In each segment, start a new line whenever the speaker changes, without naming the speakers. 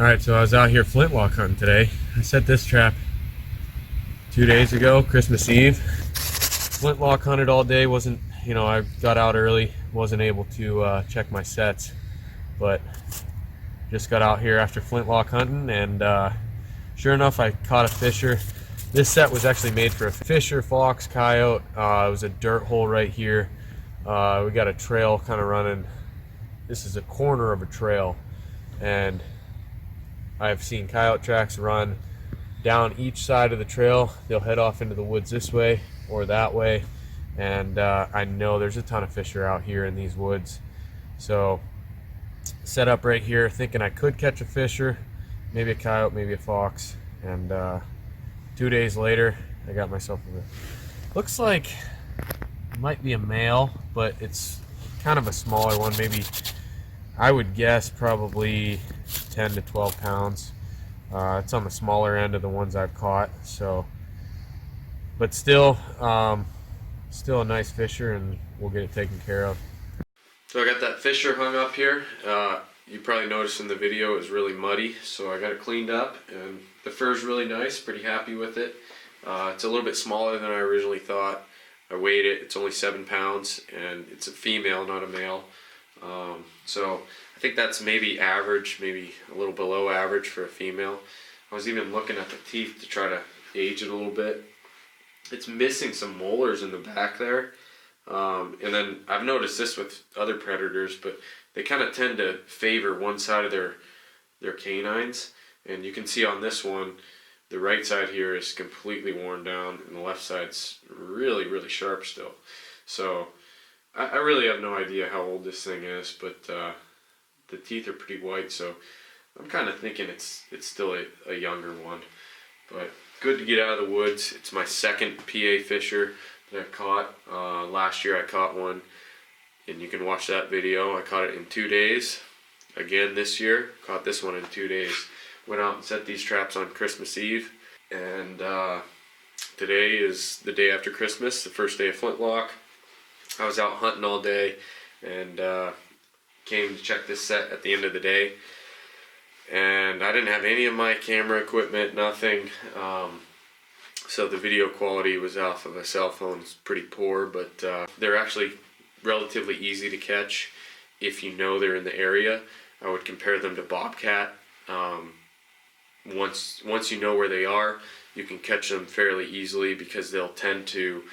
Alright, so I was out here flintlock hunting today. I set this trap 2 days ago, Christmas Eve. Flintlock hunted all day, I got out early, wasn't able to check my sets, but just got out here after flintlock hunting, and sure enough, I caught a fisher. This set was actually made for a fisher, fox, coyote. It was a dirt hole right here. We got a trail kind of running. This is a corner of a trail, and I've seen coyote tracks run down each side of the trail. They'll head off into the woods this way or that way, and I know there's a ton of fisher out here in these woods. So set up right here thinking I could catch a fisher, maybe a coyote, maybe a fox, and 2 days later I got myself looks like it might be a male, but it's kind of a smaller one, maybe I would guess probably 10 to 12 pounds. It's on the smaller end of the ones I've caught, so but still a nice fisher, and we'll get it taken care of. So I got that fisher hung up here. You probably noticed in the video it was really muddy, so I got it cleaned up, and the fur's really nice, pretty happy with it. It's a little bit smaller than I originally thought. I weighed it, it's only 7 pounds, and it's a female, not a male. So I think that's maybe average, maybe a little below average for a female. I was even looking at the teeth to try to age it a little bit. It's missing some molars in the back there. And then I've noticed this with other predators, but they kind of tend to favor one side of their canines. And you can see on this one, the right side here is completely worn down, and the left side's really, really sharp still. So I really have no idea how old this thing is, but the teeth are pretty white, so I'm kind of thinking it's still a younger one. But good to get out of the woods. It's my second PA fisher that I've caught. Last year I caught one, and you can watch that video. I caught it in 2 days. Again this year, caught this one in 2 days. Went out and set these traps on Christmas Eve, and today is the day after Christmas, the first day of flintlock. I was out hunting all day, and came to check this set at the end of the day, and I didn't have any of my camera equipment, nothing, so the video quality was off of a cell phone. It's pretty poor, but they're actually relatively easy to catch if you know they're in the area. I would compare them to bobcat. Once you know where they are, you can catch them fairly easily, because they'll tend to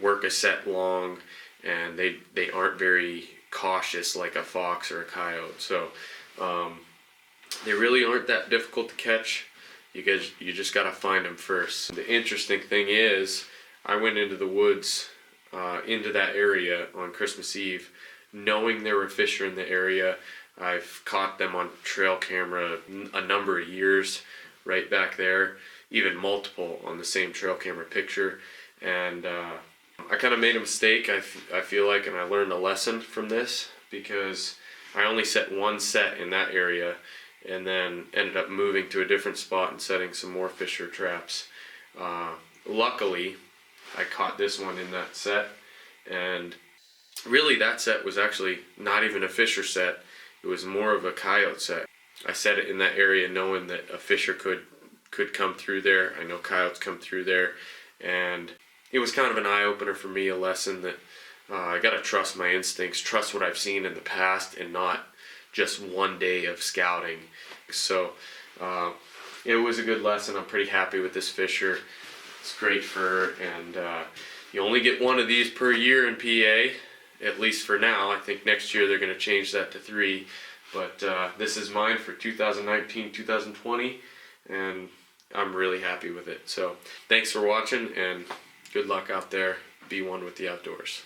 work a set long, and they aren't very cautious like a fox or a coyote. So they really aren't that difficult to catch. You just gotta find them first. The interesting thing is, I went into the woods into that area on Christmas Eve knowing there were fisher in the area. I've caught them on trail camera a number of years right back there, even multiple on the same trail camera picture, and I kind of made a mistake, I feel like, and I learned a lesson from this, because I only set one set in that area, and then ended up moving to a different spot and setting some more fisher traps. Luckily, I caught this one in that set, and really that set was actually not even a fisher set. It was more of a coyote set. I set it in that area knowing that a fisher could come through there. I know coyotes come through there, and it was kind of an eye-opener for me, a lesson that I gotta trust my instincts, trust what I've seen in the past, and not just one day of scouting. So it was a good lesson. I'm pretty happy with this fisher. It's great fur, and you only get one of these per year in PA, at least for now. I think next year they're going to change that to 3, but this is mine for 2019-2020, and I'm really happy with it. So thanks for watching, and good luck out there. Be one with the outdoors.